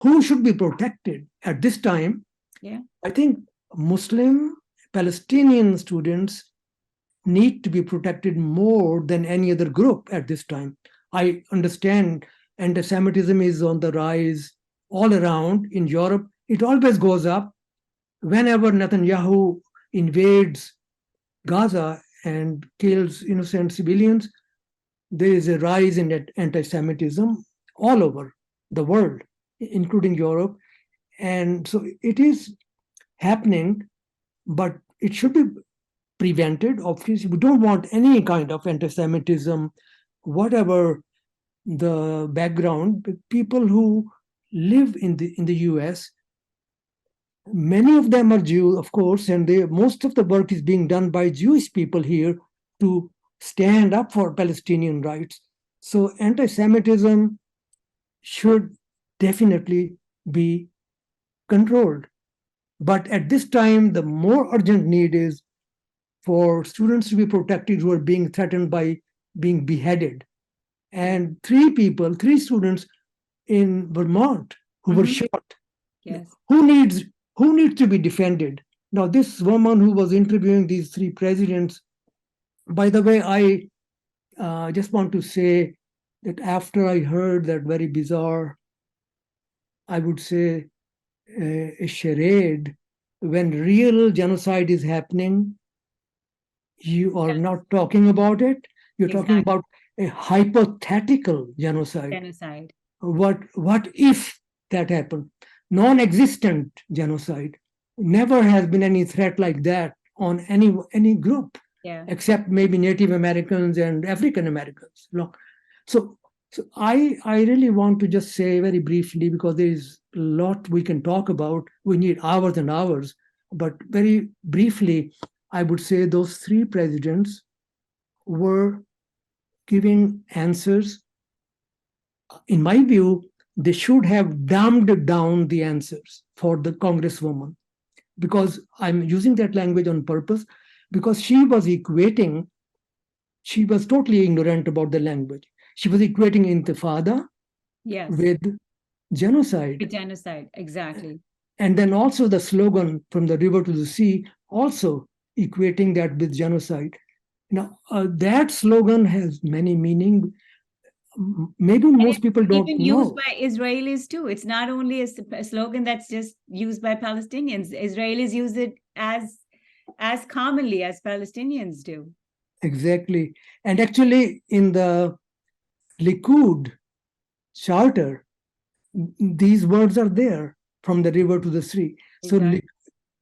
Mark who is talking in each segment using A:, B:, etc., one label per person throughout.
A: who should be protected at this time.
B: Yeah.
A: I think Muslim Palestinian students need to be protected more than any other group at this time. I understand anti-Semitism is on the rise all around in Europe. It always goes up. Whenever Netanyahu invades Gaza and kills innocent civilians, there is a rise in anti-Semitism all over the world, including Europe. And so it is happening, but it should be prevented. Obviously, we don't want any kind of anti-Semitism, whatever the background. People who live in the US, many of them are Jews, of course, and most of the work is being done by Jewish people here to stand up for Palestinian rights. So anti-Semitism should definitely be controlled. But at this time, the more urgent need is for students to be protected who are being threatened by being beheaded. And three students in Vermont who were shot.
B: Yes.
A: Who needs to be defended? Now, this woman who was interviewing these three presidents, by the way, I just want to say that after I heard that very bizarre, I would say, a charade, when real genocide is happening, you are not talking about it. You're talking about a hypothetical genocide.
B: Genocide.
A: What if that happened? Non-existent genocide. Never has been any threat like that on any group, except maybe Native Americans and African Americans. So I really want to just say very briefly, because there is a lot we can talk about. We need hours and hours, but very briefly, I would say those three presidents were giving answers. In my view, they should have dumbed down the answers for the Congresswoman, because I'm using that language on purpose, because she was totally ignorant about the language. She was equating intifada with genocide.
B: With genocide, exactly.
A: And then also the slogan from the river to the sea, also equating that with genocide. Now, that slogan has many meanings. Maybe most people don't know.
B: Even used by Israelis too. It's not only a slogan that's just used by Palestinians. Israelis use it as commonly as Palestinians do.
A: Exactly. And actually, in the Likud charter, these words are there, from the river to the sea. Exactly.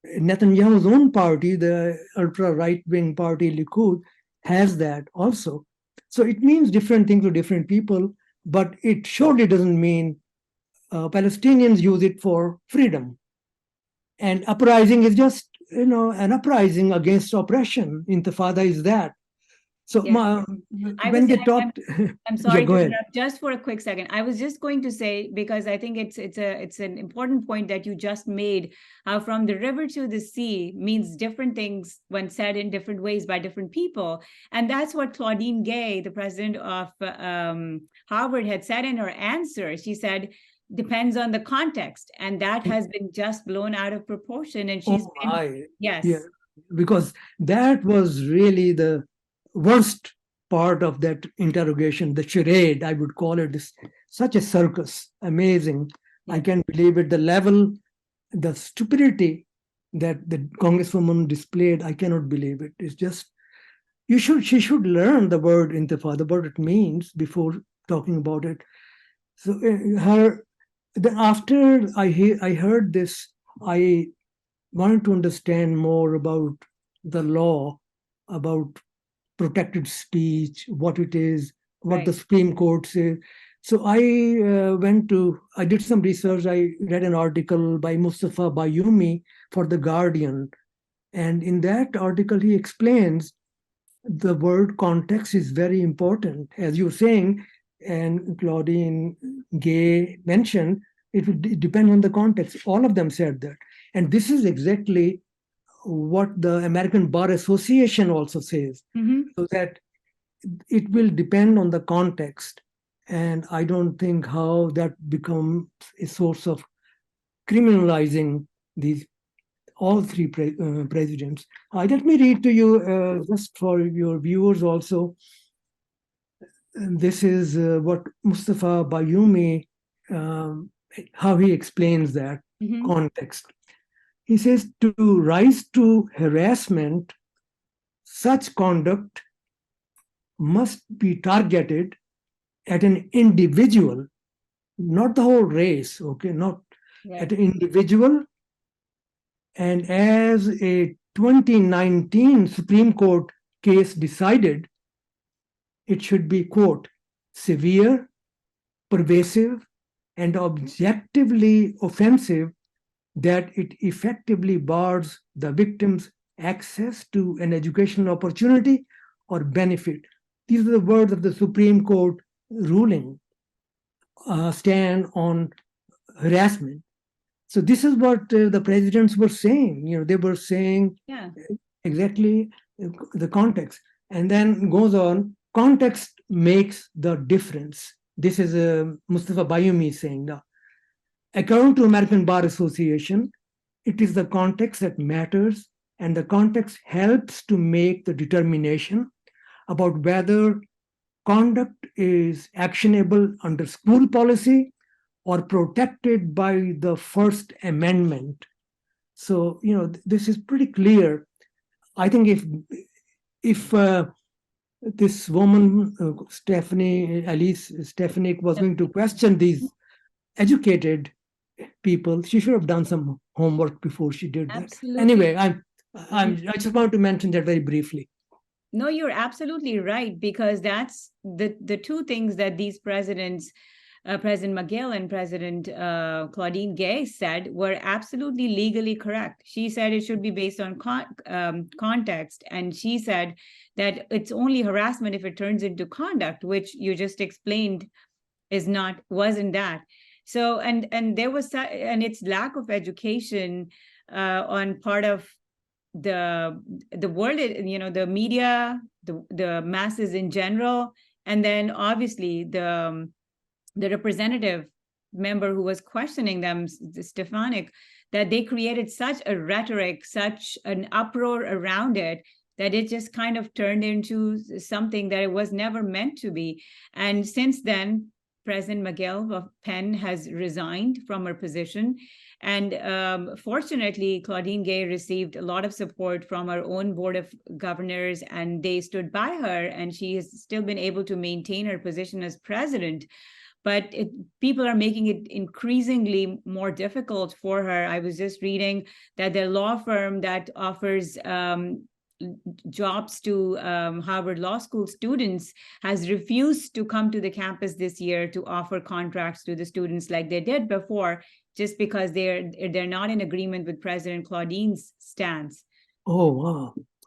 A: So Netanyahu's own party, the ultra right-wing party Likud, has that also. So it means different things to different people, but it surely doesn't mean Palestinians use it for freedom. And uprising is just, an uprising against oppression. Intifada is that. So when they talked,
B: I'm sorry to interrupt just for a quick second. I was just going to say, because I think it's an important point that you just made, how from the river to the sea means different things when said in different ways by different people. And that's what Claudine Gay, the president of Harvard, had said in her answer. She said, depends on the context. And that has been just blown out of proportion. And she's
A: because that was really the worst part of that interrogation, the charade, I would call it, is such a circus. Amazing. I can't believe it. The level, the stupidity that the Congresswoman displayed, I cannot believe it. It's just, she should learn the word intifada, what it means, before talking about it. So after I heard this, I wanted to understand more about the law, about protected speech, what it is, what the Supreme Court says. So I did some research. I read an article by Mustafa Bayoumi for The Guardian. And in that article, he explains the word context is very important. As you're saying, and Claudine Gay mentioned, it would depend on the context. All of them said that. And this is exactly what the American Bar Association also says, so that it will depend on the context. And I don't think how that becomes a source of criminalizing these all three presidents. Let me read to you, just for your viewers also. And this is what Mustafa Bayoumi, how he explains that context. He says, to rise to harassment, such conduct must be targeted at an individual, not the whole race, okay, not at an individual. And as a 2019 Supreme Court case decided, it should be, quote, severe, pervasive, and objectively offensive, that it effectively bars the victim's access to an educational opportunity or benefit. These are the words of the Supreme Court ruling, stand on harassment. So this is what the presidents were saying. They were saying exactly the context. And then goes on, context makes the difference. This is Mustafa Bayoumi saying that. According to American Bar Association, it is the context that matters, and the context helps to make the determination about whether conduct is actionable under school policy or protected by the First Amendment. So, this is pretty clear. I think if this woman, Alice Stefanik, was going to question these educated people, she should have done some homework before she did that.
B: Absolutely.
A: Anyway, I just want to mention that very briefly.
B: No, you're absolutely right, because that's the two things that these presidents, President McGill and President Claudine Gay, said were absolutely legally correct. She said it should be based on context, and she said that it's only harassment if it turns into conduct, which you just explained wasn't that. So, and there was, and it's lack of education on part of the world, the media, the masses in general, and then obviously the representative member who was questioning them, Stefanik, that they created such a rhetoric, such an uproar around it, that it just kind of turned into something that it was never meant to be. And since then, President McGill of Penn has resigned from her position. And fortunately, Claudine Gay received a lot of support from her own board of governors, and they stood by her, and she has still been able to maintain her position as president. But people are making it increasingly more difficult for her. I was just reading that the law firm that offers jobs to Harvard Law School students has refused to come to the campus this year to offer contracts to the students like they did before, just because they're not in agreement with President Claudine's stance.
A: Oh, wow.